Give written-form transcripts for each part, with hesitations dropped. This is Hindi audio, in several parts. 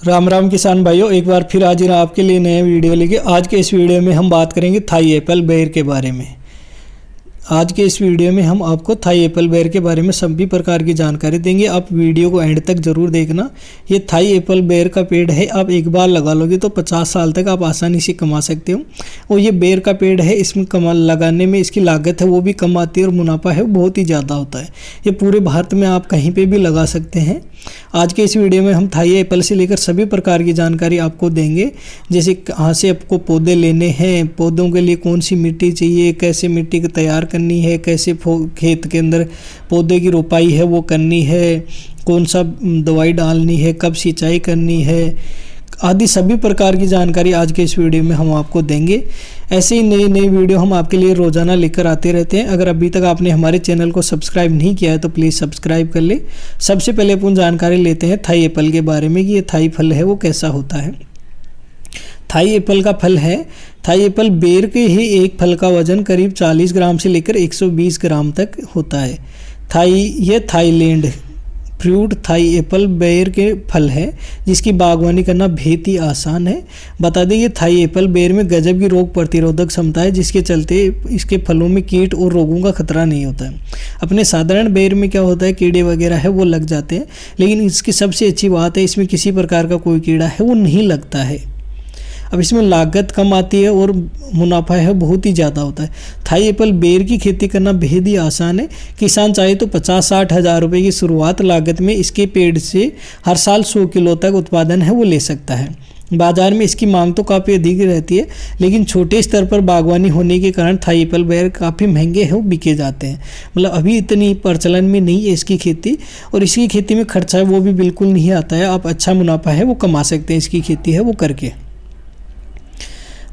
राम राम किसान भाइयों, एक बार फिर हाजिर आपके लिए नया वीडियो लेके। आज के इस वीडियो में हम बात करेंगे थाई एप्पल बेर के बारे में। आज के इस वीडियो में हम आपको थाई एप्पल बेर के बारे में सभी प्रकार की जानकारी देंगे। आप वीडियो को एंड तक जरूर देखना। ये थाई एप्पल बेर का पेड़ है, आप एक बार लगा लोगे तो 50 साल तक आप आसानी से कमा सकते हो। और ये बेर का पेड़ है, इसमें लगाने में इसकी लागत है वो भी कम आती है और मुनाफा है वो बहुत ही ज़्यादा होता है। ये पूरे भारत में आप कहीं पर भी लगा सकते हैं। आज के इस वीडियो में हम थाई एप्पल से लेकर सभी प्रकार की जानकारी आपको देंगे, जैसे कहाँ से आपको पौधे लेने हैं, पौधों के लिए कौन सी मिट्टी चाहिए, कैसे मिट्टी को तैयार करनी है, कैसे खेत के अंदर पौधे की रोपाई है वो करनी है, कौन सा दवाई डालनी है, कब सिंचाई करनी है, आदि सभी प्रकार की जानकारी आज के इस वीडियो में हम आपको देंगे। ऐसे ही नई नई वीडियो हम आपके लिए रोज़ाना लेकर आते रहते हैं। अगर अभी तक आपने हमारे चैनल को सब्सक्राइब नहीं किया है तो प्लीज़ सब्सक्राइब कर ले। सबसे पहले अपन जानकारी लेते हैं थाई एप्पल के बारे में कि ये थाई फल है वो कैसा होता है। थाई एप्पल का फल है, थाई एप्पल बेर के ही एक फल का वजन करीब 40 ग्राम से लेकर 120 ग्राम तक होता है। ये थाईलैंड फ्रूट थाई एप्पल बेर के फल है जिसकी बागवानी करना बेहद ही आसान है। बता दें ये थाई एप्पल बेर में गजब की रोग प्रतिरोधक क्षमता है, जिसके चलते इसके फलों में कीट और रोगों का खतरा नहीं होता है। अपने साधारण बेर में क्या होता है, कीड़े वगैरह है वो लग जाते हैं, लेकिन इसकी सबसे अच्छी बात है इसमें किसी प्रकार का कोई कीड़ा है वो नहीं लगता है। अब इसमें लागत कम आती है और मुनाफा है बहुत ही ज़्यादा होता है। थाई एप्पल बेर की खेती करना बेहद ही आसान है। किसान चाहे तो 50-60 हज़ार रुपये की शुरुआत लागत में इसके पेड़ से हर साल 100 किलो तक उत्पादन है वो ले सकता है। बाज़ार में इसकी मांग तो काफ़ी अधिक रहती है, लेकिन छोटे स्तर पर बागवानी होने के कारण थाई एप्पल बेर काफ़ी महंगे हैं वो बिके जाते हैं। मतलब अभी इतनी प्रचलन में नहीं है इसकी खेती, और इसकी खेती में खर्चा वो भी बिल्कुल नहीं आता है। आप अच्छा मुनाफा है वो कमा सकते हैं इसकी खेती है वो करके।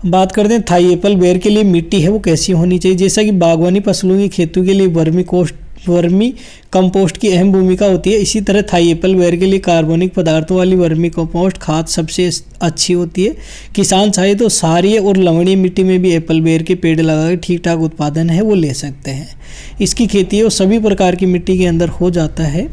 बात करते हैं थाई एप्पल बेर के लिए मिट्टी है वो कैसी होनी चाहिए। जैसा कि बागवानी फसलों की खेती के लिए वर्मी कंपोस्ट की अहम भूमिका होती है, इसी तरह थाई एप्पल बेर के लिए कार्बनिक पदार्थों वाली वर्मी कंपोस्ट खाद सबसे अच्छी होती है। किसान चाहे तो क्षारीय और लवणीय मिट्टी में भी एप्पल बेर के पेड़ लगाकर ठीक ठाक उत्पादन है वो ले सकते हैं। इसकी खेती है वो सभी प्रकार की मिट्टी के अंदर हो जाता है।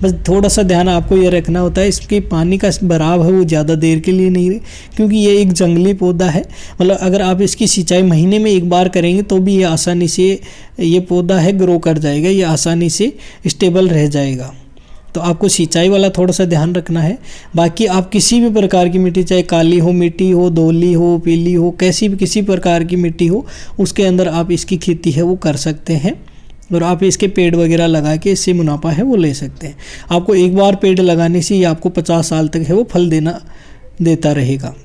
बस थोड़ा सा ध्यान आपको ये रखना होता है, इसके पानी का भराव है वो ज़्यादा देर के लिए नहीं, क्योंकि ये एक जंगली पौधा है। मतलब अगर आप इसकी सिंचाई महीने में एक बार करेंगे तो भी ये आसानी से ये पौधा है ग्रो कर जाएगा, ये आसानी से स्टेबल रह जाएगा। तो आपको सिंचाई वाला थोड़ा सा ध्यान रखना है। बाकी आप किसी भी प्रकार की मिट्टी, चाहे काली हो मिट्टी हो, धोली हो, पीली हो, कैसी भी किसी प्रकार की मिट्टी हो, उसके अंदर आप इसकी खेती है वो कर सकते हैं और आप इसके पेड़ वगैरह लगा के इससे मुनाफा है वो ले सकते हैं। आपको एक बार पेड़ लगाने से ये आपको 50 साल तक है वो फल देता रहेगा।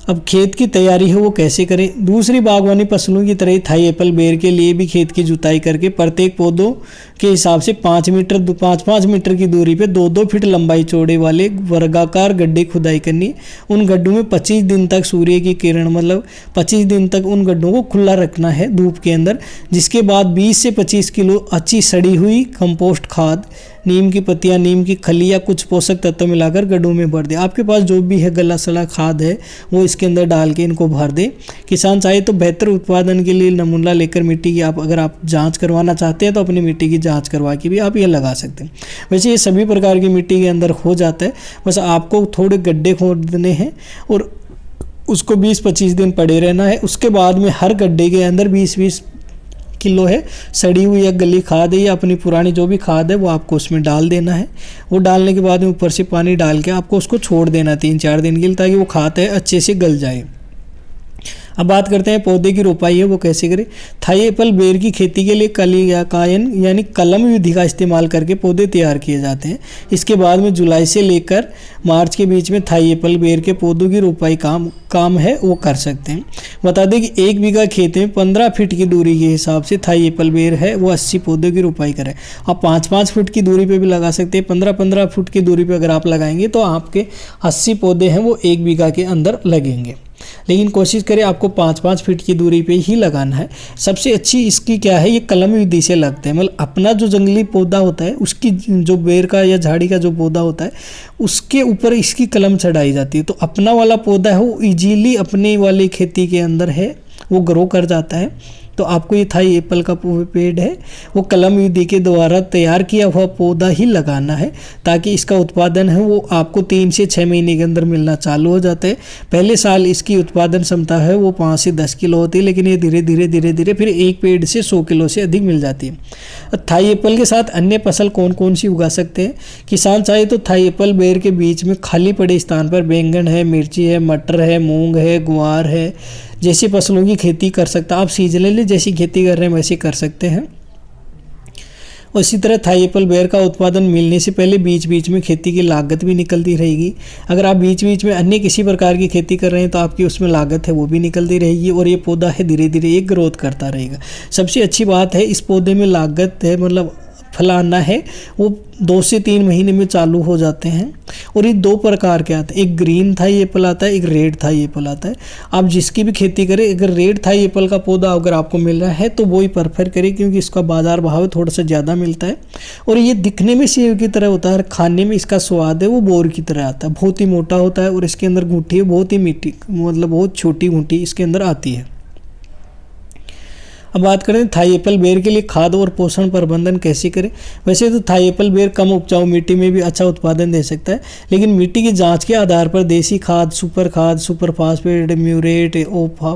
अब खेत की तैयारी है वो कैसे करें। दूसरी बागवानी फसलों की तरह थाई एप्पल बेर के लिए भी खेत की जुताई करके प्रत्येक पौधों के हिसाब से 5 मीटर की दूरी पे 2-2 फीट लंबाई चौड़े वाले वर्गाकार गड्ढे खुदाई करनी। उन गड्ढों में 25 दिन तक सूर्य की किरण, मतलब 25 दिन तक उन गड्ढों को खुला रखना है धूप के अंदर। जिसके बाद 20 से 25 किलो अच्छी सड़ी हुई कंपोस्ट खाद, नीम की पत्तियां, नीम की खली या कुछ पोषक तत्व मिलाकर गड्ढों में भर दे। आपके पास जो भी है गला सड़ा खाद है वो इसके अंदर डाल के इनको भर दे। किसान चाहे तो बेहतर उत्पादन के लिए नमूना लेकर मिट्टी की अगर आप जांच करवाना चाहते हैं तो अपनी मिट्टी की जांच करवा के भी आप ये लगा सकते हैं। वैसे ये सभी प्रकार की मिट्टी के अंदर हो जाता है, बस आपको थोड़े गड्ढे खोदने हैं और उसको 20-25 दिन पड़े रहना है। उसके बाद में हर गड्ढे के अंदर 20-20 किलो है सड़ी हुई या गली खाद है या अपनी पुरानी जो भी खाद है वो आपको उसमें डाल देना है। वो डालने के बाद में ऊपर से पानी डाल के आपको उसको छोड़ देना 3-4 दिन के लिए, ताकि वो खाद है अच्छे से गल जाए। अब बात करते हैं पौधे की रोपाई है वो कैसे करें। थाई एप्पल बेर की खेती के लिए कली या कायन यानी कलम विधि का इस्तेमाल करके पौधे तैयार किए जाते हैं। इसके बाद में जुलाई से लेकर मार्च के बीच में थाई एप्पल बेर के पौधों की रोपाई काम है वो कर सकते हैं। बता दें कि 1 बीघा खेत में 15 फीट की दूरी के हिसाब से थाई एप्पल बेर है वो 80 पौधों की रोपाई करें। आप 5-5 फुट की दूरी पे भी लगा सकते हैं। 15-15 फुट की दूरी पे अगर आप लगाएंगे तो आपके 80 पौधे हैं वो 1 बीघा के अंदर लगेंगे। लेकिन कोशिश करें आपको 5-5 फीट की दूरी पे ही लगाना है। सबसे अच्छी इसकी क्या है, ये कलम विधि से लगते हैं। मतलब अपना जो जंगली पौधा होता है उसकी जो बेर का या झाड़ी का जो पौधा होता है उसके ऊपर इसकी कलम चढ़ाई जाती है, तो अपना वाला पौधा है वो इजीली अपने वाली खेती के अंदर है वो ग्रो कर जाता है। तो आपको ये थाई एप्पल का पेड़ है वो कलम विधि के द्वारा तैयार किया हुआ पौधा ही लगाना है, ताकि इसका उत्पादन है वो आपको 3 से 6 महीने के अंदर मिलना चालू हो जाता है। पहले साल इसकी उत्पादन क्षमता है वो 5 से 10 किलो होती है, लेकिन ये धीरे धीरे फिर एक पेड़ से 100 किलो से अधिक मिल जाती है। थाई एप्पल के साथ अन्य फसल कौन कौन सी उगा सकते हैं? किसान चाहे तो थाई एप्पल बेर के बीच में खाली पड़े स्थान पर बैंगन है, मिर्ची है, मटर है, मूंग है, गुआर है जैसी फसलों की खेती कर सकता है। आप सीजनली जैसी खेती कर रहे हैं वैसे कर सकते हैं। और इसी तरह थाई एप्पल बेर का उत्पादन मिलने से पहले बीच बीच में खेती की लागत भी निकलती रहेगी। अगर आप बीच बीच में अन्य किसी प्रकार की खेती कर रहे हैं तो आपकी उसमें लागत है वो भी निकलती रहेगी, और ये पौधा है धीरे धीरे ये ग्रोथ करता रहेगा। सबसे अच्छी बात है इस पौधे में लागत है मतलब फल आना है वो 2 से 3 महीने में चालू हो जाते हैं। और ये 2 प्रकार के आते हैं, एक ग्रीन थाई एप्पल आता है, एक रेड थाई एप्पल आता है। आप जिसकी भी खेती करें, अगर रेड थाई एप्पल का पौधा अगर आपको मिल रहा है तो वो ही प्रेफर करें, क्योंकि इसका बाजार भाव थोड़ा सा ज़्यादा मिलता है और ये दिखने में सेब की तरह होता है, खाने में इसका स्वाद है वो बोर की तरह आता है। बहुत ही मोटा होता है और इसके अंदर घूंटी बहुत ही मीठी मतलब बहुत छोटी घूंटी इसके अंदर आती है। अब बात करें थाई एप्पल बेर के लिए खाद और पोषण प्रबंधन कैसे करें। वैसे तो थाई एप्पल बेर कम उपजाऊ मिट्टी में भी अच्छा उत्पादन दे सकता है, लेकिन मिट्टी की जांच के आधार पर देसी खाद, सुपर फास्फेट, म्यूरेट,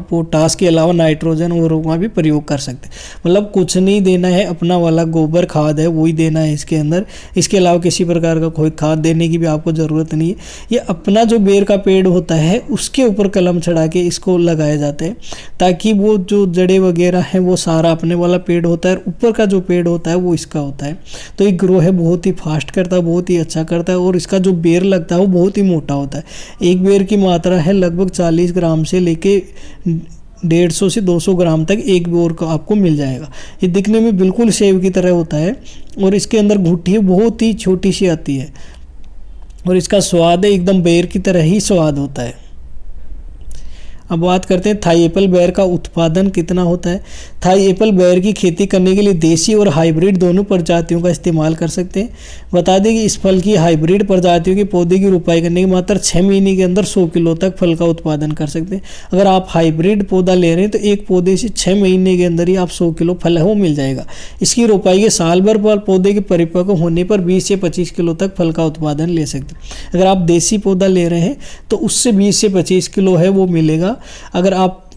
पोटास के अलावा नाइट्रोजन और का भी प्रयोग कर सकते हैं। मतलब कुछ नहीं देना है, अपना वाला गोबर खाद है वही देना है इसके अंदर। इसके अलावा किसी प्रकार का कोई खाद देने की भी आपको ज़रूरत नहीं है। ये अपना जो बेर का पेड़ होता है उसके ऊपर कलम चढ़ा के इसको लगाया जाता है, ताकि वो जो जड़ें वगैरह हैं वो सारा अपने वाला पेड़ होता है, ऊपर का जो पेड़ होता है वो इसका होता है। तो ये ग्रो है बहुत ही फास्ट करता है, बहुत ही अच्छा करता है, और इसका जो बेर लगता है वो बहुत ही मोटा होता है। एक बेर की मात्रा है लगभग 40 ग्राम से लेके 150 से 200 ग्राम तक एक बेर का आपको मिल जाएगा। ये दिखने में बिल्कुल सेब की तरह होता है और इसके अंदर घुट्टी बहुत ही छोटी सी आती है और इसका स्वाद है एकदम बेर की तरह ही स्वाद होता है। अब बात करते हैं थाई एप्पल बेर का उत्पादन कितना होता है। थाई एप्पल बेर की खेती करने के लिए देसी और हाइब्रिड दोनों प्रजातियों का इस्तेमाल कर सकते हैं। बता दें कि इस फल की हाइब्रिड प्रजातियों के पौधे की रोपाई करने के मात्र 6 महीने के अंदर 100 किलो तक फल का उत्पादन कर सकते हैं। अगर आप हाइब्रिड पौधा ले रहे हैं तो एक पौधे से 6 महीने के अंदर ही आप 100 किलो फल है वो मिल जाएगा। इसकी रोपाई के साल भर पर पौधे के परिपक्व होने पर 20 से 25 किलो तक फल का उत्पादन ले सकते हैं। अगर आप देसी पौधा ले रहे हैं तो उससे 20 से 25 किलो है वो मिलेगा। अगर आप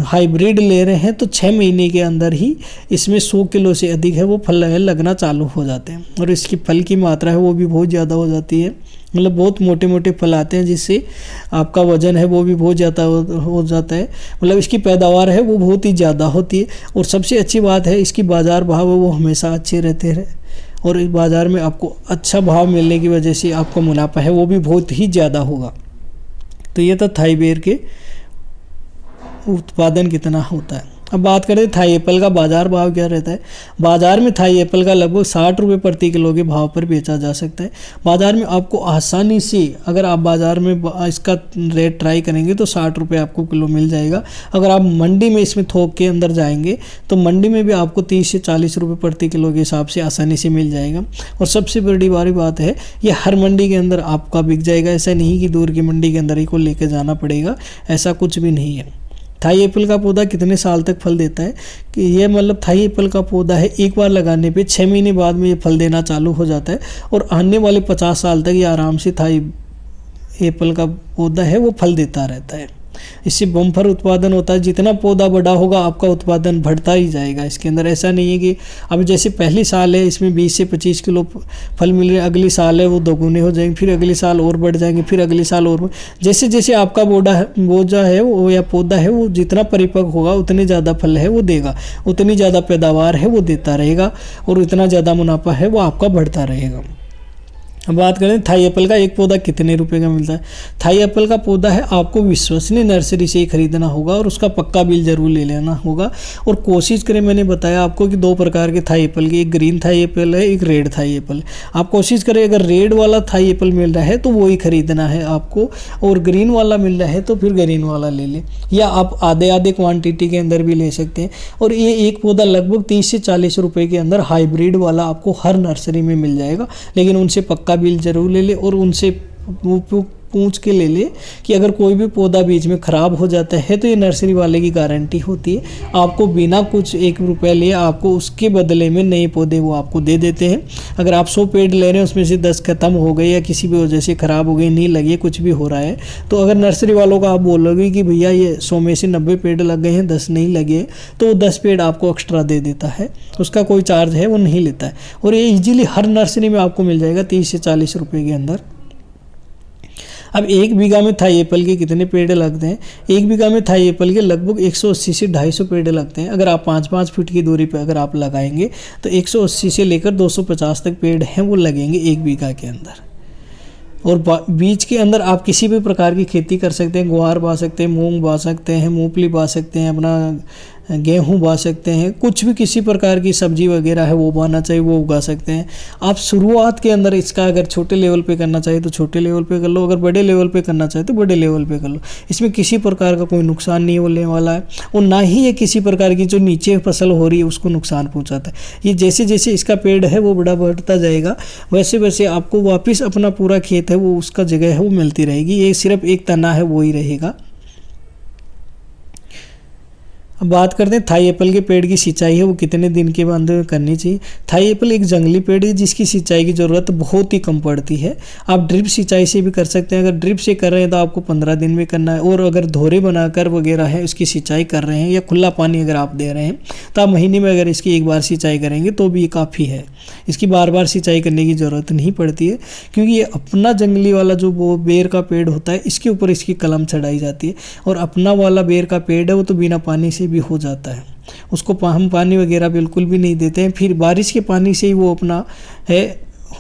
हाइब्रिड ले रहे हैं तो 6 महीने के अंदर ही इसमें 100 किलो से अधिक है वो फल लगना चालू हो जाते हैं, और इसकी फल की मात्रा है वो भी बहुत ज़्यादा हो जाती है। मतलब बहुत मोटे मोटे फल आते हैं जिससे आपका वजन है वो भी बहुत ज़्यादा हो जाता है। मतलब इसकी पैदावार है वो बहुत ही ज़्यादा होती है, और सबसे अच्छी बात है इसकी बाज़ार भाव है वो हमेशा अच्छे रहते हैं, और इस बाज़ार में आपको अच्छा भाव मिलने की वजह से आपका मुनाफा है वो भी बहुत ही ज़्यादा होगा। तो ये तो थाई बेर के उत्पादन कितना होता है। अब बात करें थाई एप्पल का बाजार भाव क्या रहता है। बाजार में थाई एप्पल का लगभग 60 रुपये प्रति किलो के भाव पर बेचा जा सकता है। बाजार में आपको आसानी से अगर आप बाजार में इसका रेट ट्राई करेंगे तो 60 रुपये आपको किलो मिल जाएगा। अगर आप मंडी में इसमें थोक के अंदर जाएंगे तो मंडी में भी आपको 30 से 40 रुपये प्रति किलो के हिसाब से आसानी से मिल जाएगा। और सबसे बड़ी बात है ये हर मंडी के अंदर आपका बिक जाएगा। ऐसा नहीं कि दूर की मंडी के अंदर ही को लेकर जाना पड़ेगा, ऐसा कुछ भी नहीं है। थाई एप्पल का पौधा कितने साल तक फल देता है कि ये मतलब थाई एप्पल का पौधा है एक बार लगाने पे 6 महीने बाद में ये फल देना चालू हो जाता है, और आने वाले 50 साल तक ये आराम से थाई एप्पल का पौधा है वो फल देता रहता है। इससे बम्पर उत्पादन होता है। जितना पौधा बड़ा होगा आपका उत्पादन बढ़ता ही जाएगा। इसके अंदर ऐसा नहीं है कि अब जैसे पहली साल है इसमें 20 से 25 किलो फल मिल रहे, अगली साल है वो दोगुने हो जाएंगे, फिर अगले साल और बढ़ जाएंगे, फिर अगले साल और जैसे जैसे आपका बोझा है वो या पौधा है वो जितना परिपक्व होगा उतने ज़्यादा फल है वो देगा, उतनी ज़्यादा पैदावार है वो देता रहेगा, और इतना ज़्यादा मुनाफा है वो आपका बढ़ता रहेगा। अब बात करें थाई एप्पल का एक पौधा कितने रुपए का मिलता है। थाई एप्पल का पौधा है आपको विश्वसनीय नर्सरी से ही खरीदना होगा, और उसका पक्का बिल जरूर ले लेना होगा। और कोशिश करें, मैंने बताया आपको कि 2 प्रकार के थाई एप्पल की, एक ग्रीन थाई एप्पल है, एक रेड थाई एप्पल है। आप कोशिश करें अगर रेड वाला थाई एप्पल मिल रहा है तो वो ही खरीदना है आपको, और ग्रीन वाला मिल रहा है तो फिर ग्रीन वाला ले लें, या आप आधे क्वान्टिटी के अंदर भी ले सकते हैं। और ये एक पौधा लगभग 30 से 40 रुपये के अंदर हाइब्रिड वाला आपको हर नर्सरी में मिल जाएगा, लेकिन उनसे पक्का बिल जरूर ले ले और उनसे पूछ के ले ले कि अगर कोई भी पौधा बीच में ख़राब हो जाता है तो ये नर्सरी वाले की गारंटी होती है, आपको बिना कुछ 1 रुपया लिए आपको उसके बदले में नए पौधे वो आपको दे देते हैं। अगर आप 100 पेड़ ले रहे हैं उसमें से 10 ख़त्म हो गए या किसी भी वजह से ख़राब हो गए, नहीं लगे, कुछ भी हो रहा है, तो अगर नर्सरी वालों को आप बोलोगे कि भैया ये 100 में से 90 पेड़ लग गए हैं, 10 नहीं लगे, तो वो 10 पेड़ आपको एक्स्ट्रा दे देता है, उसका कोई चार्ज है वो नहीं लेता है। और ये ईजिली हर नर्सरी में आपको मिल जाएगा 30 से 40 रुपये के अंदर। अब 1 बीघा में थाई एप्पल के कितने पेड़ लगते हैं? 1 बीघा में थाई एप्पल के लगभग 180 से 250 पेड़ लगते हैं। अगर आप 5-5 फीट की दूरी पर अगर आप लगाएंगे तो 180 से लेकर 250 तक पेड़ हैं वो लगेंगे 1 बीघा के अंदर। और बीज के अंदर आप किसी भी प्रकार की खेती कर सकते हैं, ग्वार बा सकते हैं, मूंग बा सकते हैं, मूंगफली बा सकते हैं, अपना गेहूं बा सकते हैं, कुछ भी किसी प्रकार की सब्जी वगैरह है वो बाना चाहिए वो उगा सकते हैं आप। शुरुआत के अंदर इसका अगर छोटे लेवल पे करना चाहिए तो छोटे लेवल पे कर लो, अगर बड़े लेवल पे करना चाहिए तो बड़े लेवल पे कर लो। इसमें किसी प्रकार का कोई नुकसान नहीं होने वाला है और ना ही ये किसी प्रकार की जो नीचे फसल हो रही है उसको नुकसान पहुँचाता है। ये जैसे जैसे इसका पेड़ है वो बड़ा बढ़ता जाएगा वैसे वैसे आपको वापस अपना पूरा खेत है वो उसका जगह है वो मिलती रहेगी। ये सिर्फ एक तना है वो ही रहेगा। अब बात करते हैं थाई एप्पल के पेड़ की सिंचाई है वो कितने दिन के बाद करनी चाहिए। थाई एप्पल एक जंगली पेड़ है जिसकी सिंचाई की ज़रूरत बहुत ही कम पड़ती है। आप ड्रिप सिंचाई से भी कर सकते हैं। अगर ड्रिप से कर रहे हैं तो आपको 15 दिन में करना है, और अगर धोरे बनाकर वगैरह है उसकी सिंचाई कर रहे हैं या खुला पानी अगर आप दे रहे हैं तो आप महीने में अगर इसकी 1 बार सिंचाई करेंगे तो भी ये काफ़ी है। इसकी बार बार सिंचाई करने की ज़रूरत नहीं पड़ती है क्योंकि ये अपना जंगली वाला जो वो बेर का पेड़ होता है इसके ऊपर इसकी कलम चढ़ाई जाती है, और अपना वाला बेर का पेड़ है वो तो बिना पानी से भी हो जाता है। उसको हम पानी वगैरह बिल्कुल भी नहीं देते हैं, फिर बारिश के पानी से ही वो अपना है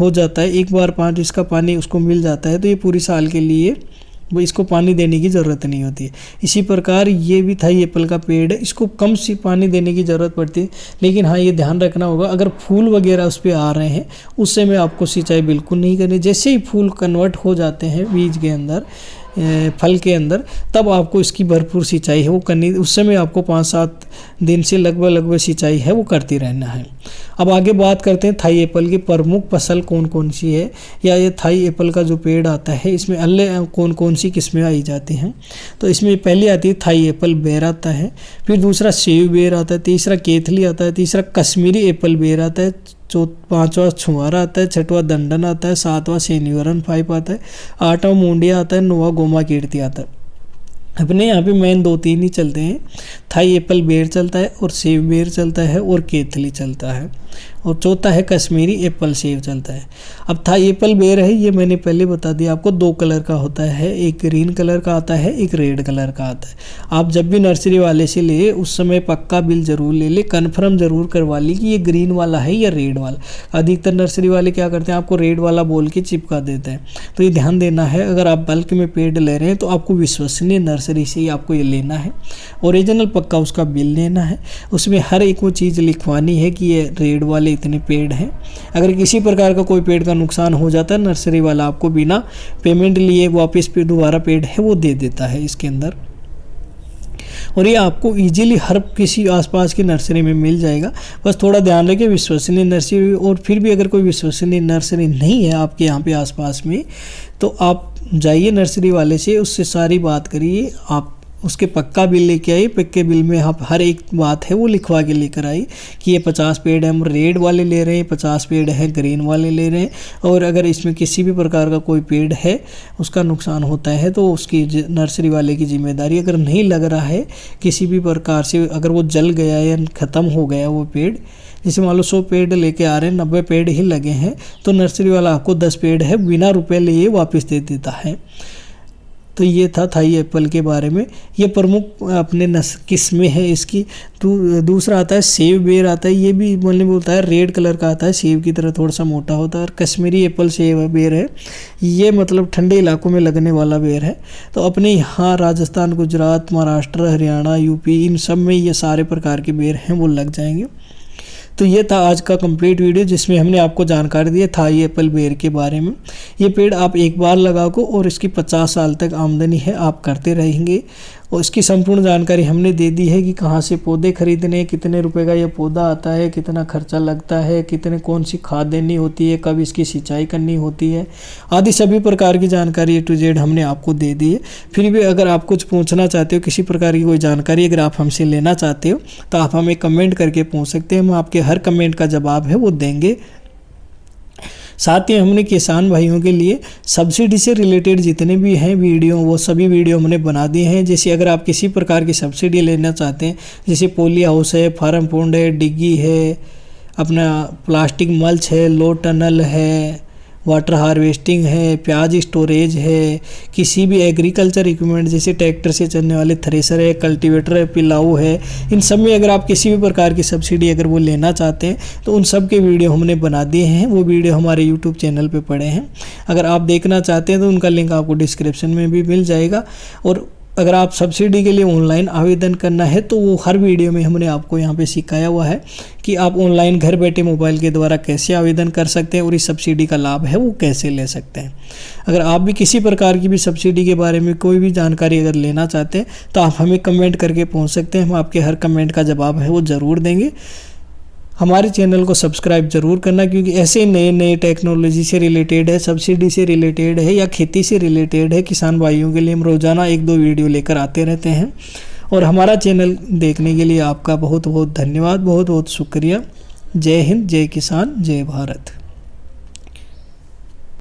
हो जाता है। 1 बार बारिश का पानी उसको मिल जाता है तो ये पूरी साल के लिए वो इसको पानी देने की ज़रूरत नहीं होती है। इसी प्रकार ये भी थाई एप्पल का पेड़ है, इसको कम सी पानी देने की ज़रूरत पड़ती है, लेकिन हाँ ये ध्यान रखना होगा अगर फूल वगैरह उस पर आ रहे हैं उस समय आपको सिंचाई बिल्कुल नहीं करनी। जैसे ही फूल कन्वर्ट हो जाते हैं बीज के अंदर फल के अंदर तब आपको इसकी भरपूर सिंचाई है वो करनी। उस समय आपको 5-7 दिन से लगभग सिंचाई है वो करती रहना है। अब आगे बात करते हैं थाई एप्पल की प्रमुख फसल कौन कौन सी है, या ये थाई एप्पल का जो पेड़ आता है इसमें अन्य कौन कौन सी किस्में आई जाती हैं। तो इसमें पहली आती है थाई एप्पल बेर आता है, फिर दूसरा सेव बेर आता है, तीसरा केथली आता है, तीसरा कश्मीरी एप्पल बेर आता है, 5वां छुआरा आता है, 6वां दंडन आता है, 7वां सेनिवरन 5 आता है, 8वां मुंडिया आता है, 9वां गोमा कीर्ति आता है। अपने यहाँ पे मेन 2-3 ही चलते हैं, थाई एप्पल बेर चलता है और सेव बेर चलता है और केथली चलता है, और चौथा है कश्मीरी एप्पल सेव चलता है। अब थाई एप्पल बेर है ये मैंने पहले बता दिया आपको 2 कलर का होता है, एक ग्रीन कलर का आता है एक रेड कलर का आता है। आप जब भी नर्सरी वाले से ले उस समय पक्का बिल ज़रूर ले ले, कन्फर्म ज़रूर करवा ली कि ये ग्रीन वाला है या रेड वाला। अधिकतर नर्सरी वाले क्या करते हैं आपको रेड वाला बोल के चिपका देते हैं, तो ये ध्यान देना है। अगर आप बल्क में पेड़ ले रहे हैं तो आपको विश्वसनीय नर्सरी से ही आपको ये लेना है, ओरिजिनल पक्का उसका बिल लेना है, उसमें हर एक वो चीज़ लिखवानी है कि ये रेड वाले इतने पेड़ हैं। अगर किसी प्रकार का कोई पेड़ का नुकसान हो जाता है नर्सरी वाला आपको बिना पेमेंट लिए वापस पे दोबारा पेड़ है वो दे देता है इसके अंदर, और ये आपको इजीली हर किसी आसपास की नर्सरी में मिल जाएगा। बस थोड़ा ध्यान रखिए विश्वसनीय नर्सरी, और फिर भी अगर कोई विश्वसनीय नर्सरी नहीं है आपके यहाँ पे आसपास में तो आप जाइए नर्सरी वाले से, उससे सारी बात करिए, आप उसके पक्का बिल लेके आइए। पक्के बिल में आप हर एक बात है वो लिखवा के लेकर आइए कि ये 50 पेड़ हम रेड वाले ले रहे हैं, 50 पेड़ है ग्रीन वाले ले रहे हैं, और अगर इसमें किसी भी प्रकार का कोई पेड़ है उसका नुकसान होता है तो उसकी नर्सरी वाले की जिम्मेदारी। अगर नहीं लग रहा है किसी भी प्रकार से, अगर वो जल गया या ख़त्म हो गया वो पेड़, जैसे मान लो 100 पेड़ लेके आ रहे हैं 90 पेड़ ही लगे हैं तो नर्सरी वाला आपको 10 पेड़ है बिना रुपए लिए वापस दे देता है। तो ये था थाई एप्पल के बारे में, ये प्रमुख अपने किस्में है इसकी। दूसरा आता है सेव बेर आता है, ये भी मैंने बोलता है रेड कलर का आता है, सेव की तरह थोड़ा सा मोटा होता है। और कश्मीरी एप्पल सेव बेर है, ये मतलब ठंडे इलाकों में लगने वाला बेर है। तो अपने यहाँ राजस्थान, गुजरात, महाराष्ट्र, हरियाणा, यूपी इन सब में ये सारे प्रकार के बेर हैं वो लग जाएंगे। तो ये था आज का कंप्लीट वीडियो जिसमें हमने आपको जानकारी दी है थाई एप्पल बेर के बारे में। ये पेड़ आप एक बार लगाओ और इसकी 50 साल तक आमदनी है आप करते रहेंगे, और इसकी संपूर्ण जानकारी हमने दे दी है कि कहाँ से पौधे खरीदने, कितने रुपए का ये पौधा आता है, कितना खर्चा लगता है, कितने कौन सी खाद देनी होती है, कब इसकी सिंचाई करनी होती है, आदि सभी प्रकार की जानकारी A to Z हमने आपको दे दी है। फिर भी अगर आप कुछ पूछना चाहते हो, किसी प्रकार की कोई जानकारी अगर आप हमसे लेना चाहते हो तो आप हमें कमेंट करके पूछ सकते हैं। हम आपके हर कमेंट का जवाब है वो देंगे। साथ ही हमने किसान भाइयों के लिए सब्सिडी से रिलेटेड जितने भी हैं वीडियो, वो सभी वीडियो हमने बना दिए हैं। जैसे अगर आप किसी प्रकार की सब्सिडी लेना चाहते हैं, जैसे पोली हाउस है, फार्म पॉन्ड है, डिग्गी है, अपना प्लास्टिक मल्च है, लो टनल है, वाटर हार्वेस्टिंग है, प्याज स्टोरेज है, किसी भी एग्रीकल्चर इक्विपमेंट जैसे ट्रैक्टर से चलने वाले थ्रेसर है, कल्टीवेटर है, पिलाऊ है, इन सब में अगर आप किसी भी प्रकार की सब्सिडी अगर वो लेना चाहते हैं तो उन सब के वीडियो हमने बना दिए हैं। वो वीडियो हमारे यूट्यूब चैनल पे पड़े हैं। अगर आप देखना चाहते हैं तो उनका लिंक आपको डिस्क्रिप्शन में भी मिल जाएगा। और अगर आप सब्सिडी के लिए ऑनलाइन आवेदन करना है तो वो हर वीडियो में हमने आपको यहाँ पे सिखाया हुआ है कि आप ऑनलाइन घर बैठे मोबाइल के द्वारा कैसे आवेदन कर सकते हैं और इस सब्सिडी का लाभ है वो कैसे ले सकते हैं। अगर आप भी किसी प्रकार की भी सब्सिडी के बारे में कोई भी जानकारी अगर लेना चाहते हैं तो आप हमें कमेंट करके पूछ सकते हैं। हम आपके हर कमेंट का जवाब है वो ज़रूर देंगे। हमारे चैनल को सब्सक्राइब जरूर करना, क्योंकि ऐसे नए नए टेक्नोलॉजी से रिलेटेड है, सब्सिडी से रिलेटेड है या खेती से रिलेटेड है, किसान भाइयों के लिए हम रोज़ाना 1-2 वीडियो लेकर आते रहते हैं। और हमारा चैनल देखने के लिए आपका बहुत बहुत धन्यवाद, बहुत बहुत शुक्रिया। जय हिंद, जय किसान, जय भारत।